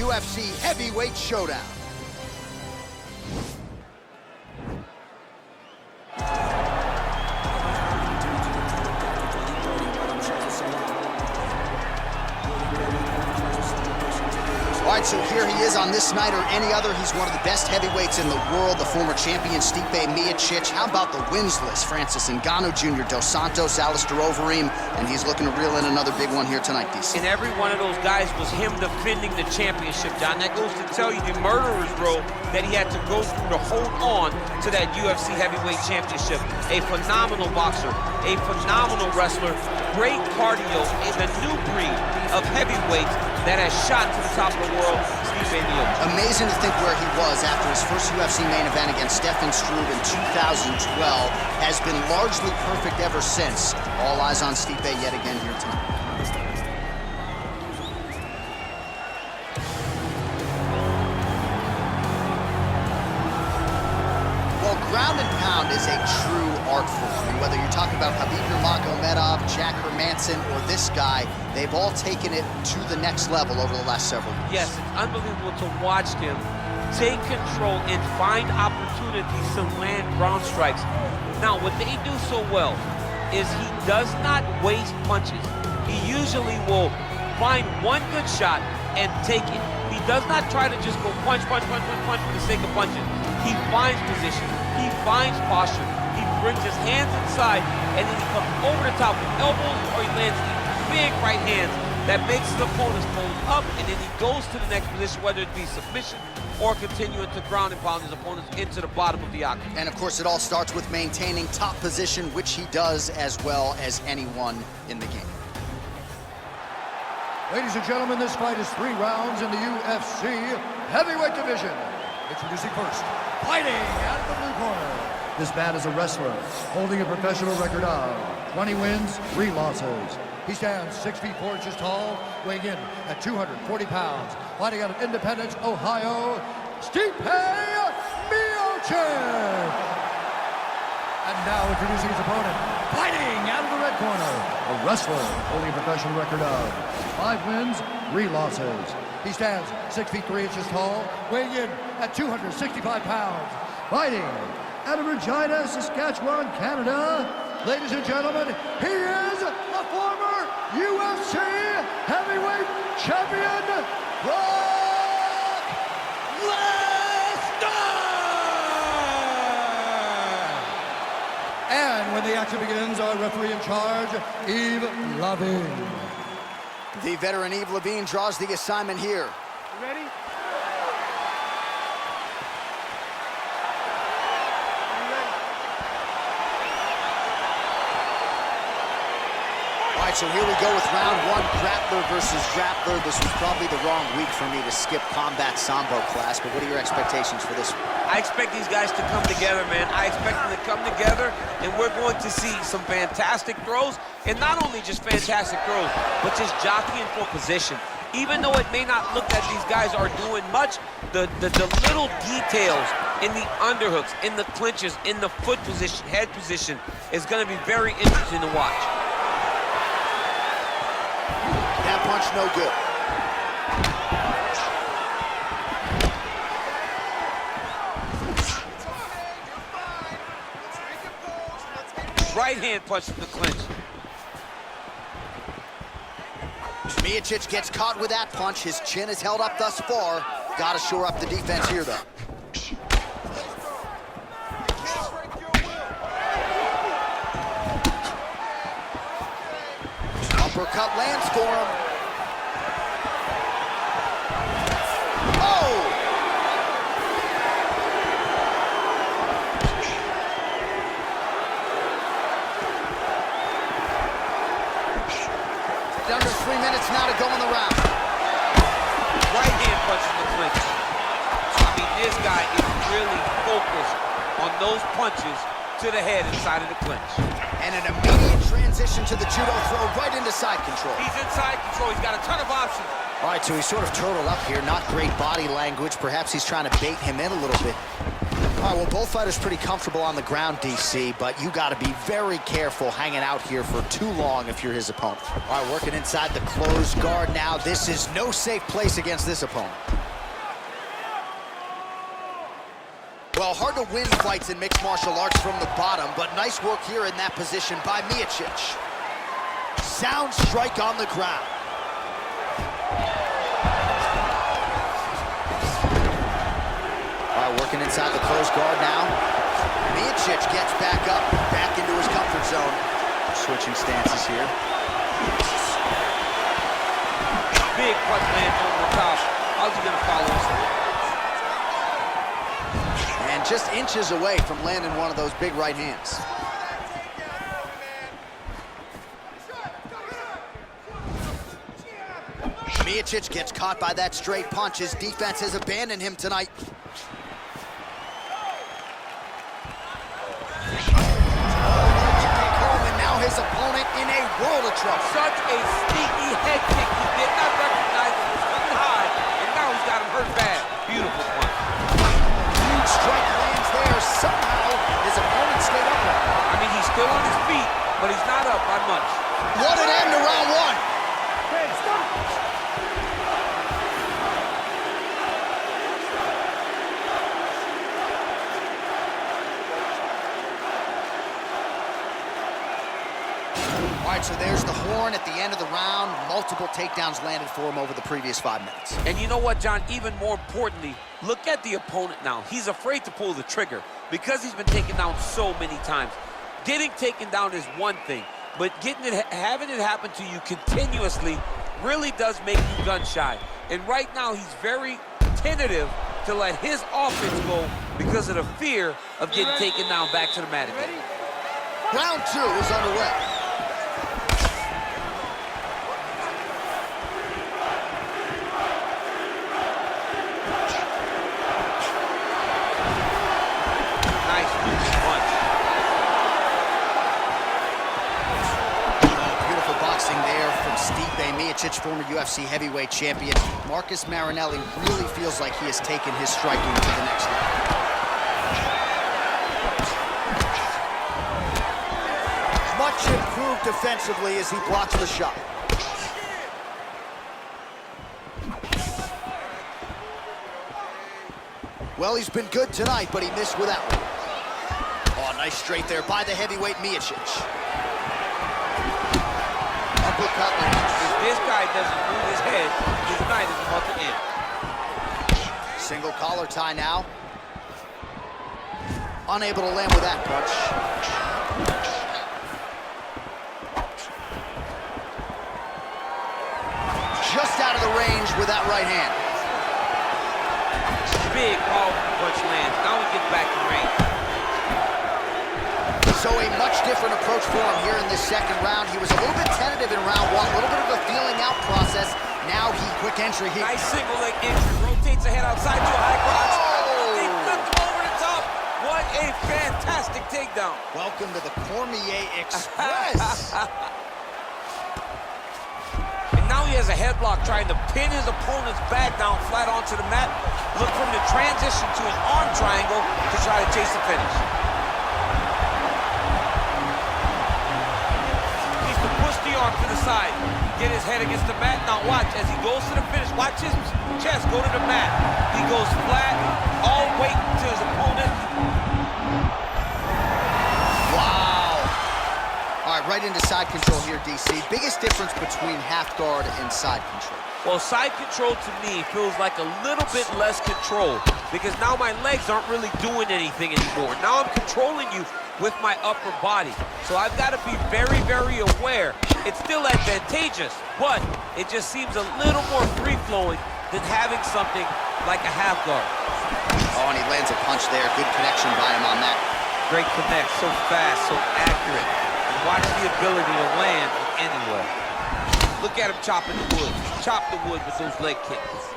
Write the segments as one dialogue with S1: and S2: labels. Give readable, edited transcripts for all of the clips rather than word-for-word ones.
S1: UFC Heavyweight Showdown. All right, so here he is on this night or any other. He's one of the best heavyweights in the world, the former champion Stipe Miocic. How about the wins list? Francis Ngannou Jr., Dos Santos, Alistair Overeem, and he's looking to reel in another big one here tonight, DC.
S2: And every one of those guys was him defending the championship, John. That goes to tell you the murderer's row that he had to go through to hold on to that UFC heavyweight championship. A phenomenal boxer, a phenomenal wrestler, great cardio, and the new breed of heavyweights that has shot to the top of the world, Stipe Miocic.
S1: Amazing to think where he was after his first UFC main event against Stefan Struve in 2012. Has been largely perfect ever since. All eyes on Stipe yet again here tonight. Ground and pound is a true art form. And whether you're talking about Khabib Nurmagomedov, Jack Hermanson, or this guy, they've all taken it to the next level over the last several years.
S2: Yes, it's unbelievable to watch him take control and find opportunities to land ground strikes. Now, what they do so well is he does not waste punches. He usually will find one good shot and take it. He does not try to just go punch, punch, punch, punch, punch for the sake of punching. He finds position. He finds posture. He brings his hands inside, and then he comes over the top with elbows, or he lands these big right hands that makes his opponents fold up, and then he goes to the next position, whether it be submission or continuing to ground and pound his opponents into the bottom of the octagon.
S1: And of course, it all starts with maintaining top position, which he does as well as anyone in the game.
S3: Ladies and gentlemen, this fight is 3 rounds in the UFC heavyweight division. Introducing first, fighting out of the blue corner. This man is a wrestler, holding a professional record of 20 wins, 3 losses. He stands 6 feet 4 inches tall, weighing in at 240 pounds. Fighting out of Independence, Ohio, Stipe Miocic. And now introducing his opponent, fighting out of the red corner, a wrestler holding a professional record of 5 wins, 3 losses. He stands 6 feet 3 inches tall, weighing in at 265 pounds. Fighting out of Regina, Saskatchewan, Canada. Ladies and gentlemen, he is the former UFC heavyweight champion, Brock Lesnar! And when the action begins, our referee in charge, Yves Lavigne.
S1: The veteran Yves Lavigne draws the assignment here.
S4: You ready?
S1: All right, so here we go with round 1, grappler versus grappler. This was probably the wrong week for me to skip combat sambo class, but what are your expectations for this one?
S2: I expect these guys to come together, man. I expect them to come together, and we're going to see some fantastic throws, and not only just fantastic throws, but just jockeying for position. Even though it may not look that these guys are doing much, the little details in the underhooks, in the clinches, in the foot position, head position, is going to be very interesting to watch.
S1: That punch no good.
S2: Right hand punch in the clinch.
S1: Miocic gets caught with that punch. His chin is held up thus far. Got to shore up the defense here, though. Uppercut lands for him. Oh! Under 3 minutes now to go in the round.
S2: Right hand punch in the clinch. I mean, this guy is really focused on those punches to the head inside of the clinch.
S1: And an immediate transition to the judo throw right into side control.
S2: He's inside control. He's got a ton of options.
S1: All right, so he's sort of turtled up here. Not great body language. Perhaps he's trying to bait him in a little bit. All right, well, both fighters pretty comfortable on the ground, DC, but you got to be very careful hanging out here for too long if you're his opponent. All right, working inside the closed guard now. This is no safe place against this opponent. Well, hard to win fights in mixed martial arts from the bottom, but nice work here in that position by Miocic. Sound strike on the ground. All right, working inside the closed guard now. Miocic gets back up, back into his comfort zone. Switching stances here.
S2: Big punch land over the top. How's he gonna follow this?
S1: And just inches away from landing one of those big right hands. Miocic gets caught by that straight punch. His defense has abandoned him tonight. And now his opponent in a world of trouble.
S2: Such a sneaky head kick. He did not recognize it was coming high, and now he's got him hurt bad. Beautiful punch.
S1: Huge strike lands there. Somehow his opponent stayed upright.
S2: I mean, he's still on his feet, but he's not up by much.
S1: What an end to round one.
S3: Hey, stop!
S1: All right, so there's the horn at the end of the round. Multiple takedowns landed for him over the previous 5 minutes.
S2: And you know what, John? Even more importantly, look at the opponent now. He's afraid to pull the trigger because he's been taken down so many times. Getting taken down is one thing, but having it happen to you continuously really does make you gun shy. And right now, he's very tentative to let his offense go because of the fear of getting taken down back to the mat again.
S1: Round two is underway. Stipe Miocic, former UFC heavyweight champion. Marcus Marinelli really feels like he has taken his striking to the next level. Much improved defensively as he blocks the shot. Well, he's been good tonight, but he missed with that one. Oh, nice straight there by the heavyweight Miocic.
S2: If this guy doesn't move his head, his night is about to end.
S1: Single collar tie now. Unable to land with that punch. Just out of the range with that right hand.
S2: Big powerful punch lands. Now he gets back to range.
S1: So a much different approach for him here in this second round. He was a little bit tentative in round one, a little bit of a feeling out process. Now he quick entry here.
S2: Nice single leg entry, rotates the head outside to a high crotch.
S1: Oh!
S2: He flipped him over the top. What a fantastic takedown.
S1: Welcome to the Cormier Express.
S2: And now he has a headlock trying to pin his opponent's back down flat onto the mat. Look from the transition to an arm triangle to try to chase the finish. Arm to the side, get his head against the mat. Now watch as he goes to the finish. Watch his chest go to the mat. He goes flat, all weight to his opponent.
S1: Wow. All right, right into side control here, DC. Biggest difference between half guard and side control.
S2: Well, side control to me feels like a little bit less control because now my legs aren't really doing anything anymore. Now I'm controlling you with my upper body. So I've got to be very, very aware. It's still advantageous, but it just seems a little more free-flowing than having something like a half guard.
S1: Oh, and he lands a punch there. Good connection by him on that.
S2: Great connect, so fast, so accurate. And watch the ability to land anywhere. Look at him chopping the wood. Chop the wood with those leg kicks.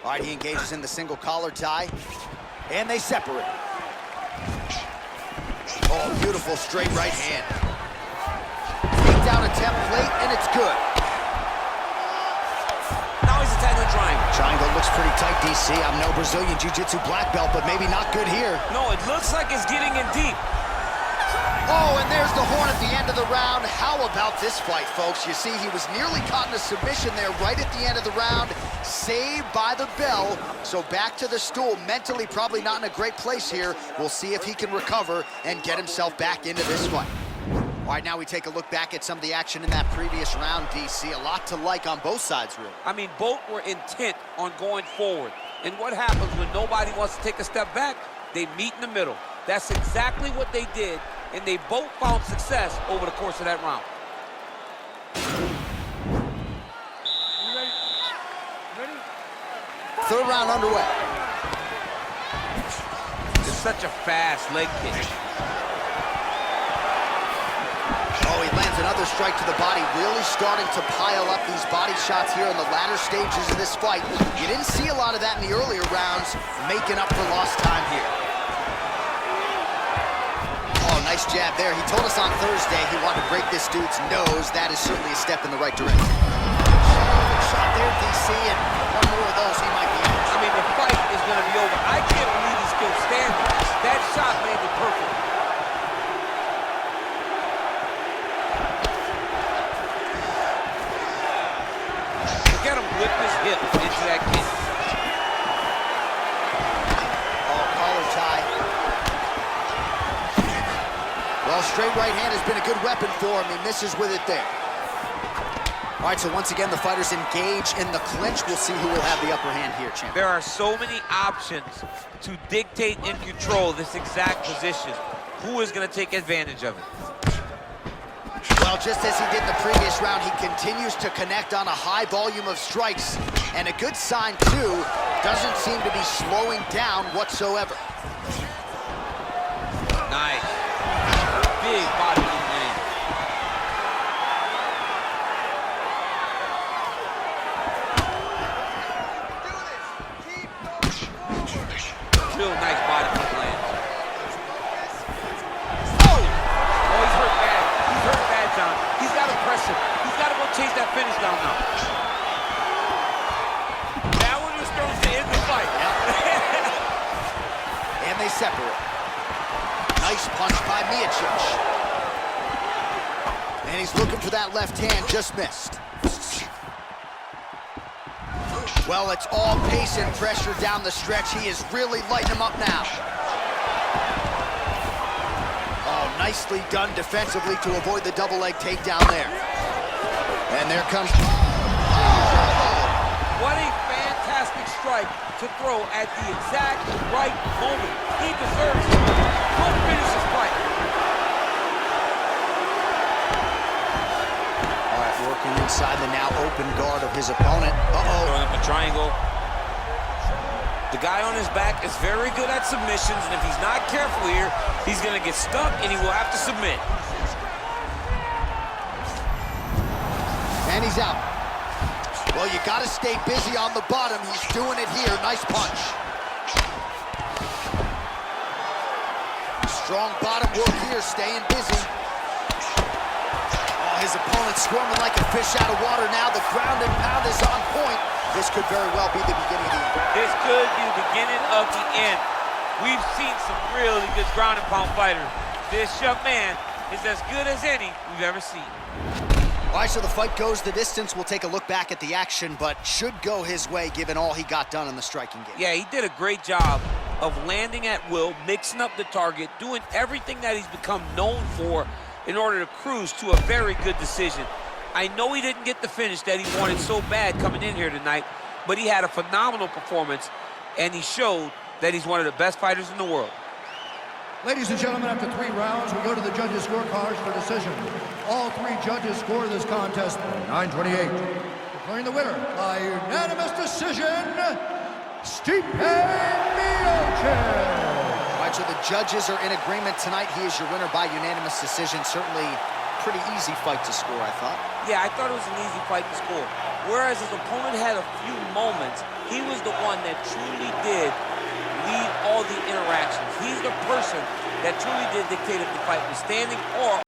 S1: All right, he engages in the single collar tie, and they separate. Oh, beautiful straight right hand. Takedown attempt late, and it's good.
S2: Now he's attacking the triangle.
S1: Triangle looks looks pretty tight, DC. I'm no Brazilian Jiu-Jitsu black belt, but maybe not good here.
S2: No, it looks like it's getting in deep.
S1: Oh, and there's the horn at the end of the round. How about this fight, folks? You see, he was nearly caught in a submission there right at the end of the round. Saved by the bell. So back to the stool. Mentally probably not in a great place here. We'll see if he can recover and get himself back into this fight. All right, now we take a look back at some of the action in that previous round, DC. A lot to like on both sides, really.
S2: I mean, both were intent on going forward. And what happens when nobody wants to take a step back? They meet in the middle. That's exactly what they did, and they both found success over the course of that round.
S3: Ready?
S1: Third round underway.
S2: It's such a fast leg kick.
S1: Oh, he lands another strike to the body, really starting to pile up these body shots here in the latter stages of this fight. You didn't see a lot of that in the earlier rounds, making up for lost time here. Oh, nice jab there. He told us on Thursday he wanted to break this dude's nose. That is certainly a step in the right direction. Shot there, DC, and one more of those, he might be out.
S2: I mean, the fight is going to be over. I can't believe he's still standing. That shot landed perfect. Look at him whip his hip into that kick.
S1: Oh, collar tie. Well, straight right hand has been a good weapon for him. He misses with it there. All right, so once again, the fighters engage in the clinch. We'll see who will have the upper hand here, champ.
S2: There are so many options to dictate and control this exact position. Who is going to take advantage of it?
S1: Well, just as he did in the previous round, he continues to connect on a high volume of strikes. And a good sign, too, doesn't seem to be slowing down whatsoever.
S2: Nice. Big body movement. Real nice body movement. Oh! Oh, he's hurt bad. He's hurt bad, John. He's got to press him. He's got to go chase that finish down now. That one was thrown to end the fight.
S1: And they separate. Nice punch by Miocic. And he's looking for that left hand, just missed. Well, it's all pace and pressure down the stretch. He is really lighting him up now. Oh, nicely done defensively to avoid the double leg takedown there. And there comes...
S2: What a fantastic strike to throw at the exact right moment. He deserves it. Go finish this fight.
S1: All right, working inside the now open guard of his opponent. Uh-oh.
S2: Throwing up a triangle. The guy on his back is very good at submissions, and if he's not careful here, he's going to get stuck, and he will have to submit.
S1: And he's out. Well, you got to stay busy on the bottom. He's doing it here. Nice punch. Strong bottom work here, staying busy. Oh, his opponent squirming like a fish out of water now. The ground and pound is on point. This could very well be the beginning of the end.
S2: This could be the beginning of the end. We've seen some really good ground and pound fighters. This young man is as good as any we've ever seen.
S1: All right, so the fight goes the distance. We'll take a look back at the action, but should go his way given all he got done in the striking game.
S2: Yeah, he did a great job of landing at will, mixing up the target, doing everything that he's become known for in order to cruise to a very good decision. I know he didn't get the finish that he wanted so bad coming in here tonight, but he had a phenomenal performance, and he showed that he's one of the best fighters in the world.
S3: Ladies and gentlemen, after 3 rounds, we go to the judges' scorecards for decision. All 3 judges score this contest 9-28. Declaring the winner by unanimous decision, Stipe Miocic.
S1: All right, so the judges are in agreement tonight. He is your winner by unanimous decision. Certainly pretty easy fight to score, I thought.
S2: Yeah, I thought it was an easy fight to score. Whereas his opponent had a few moments, he was the one that truly did lead all the interactions. He's the person that truly did dictate if the fight was standing or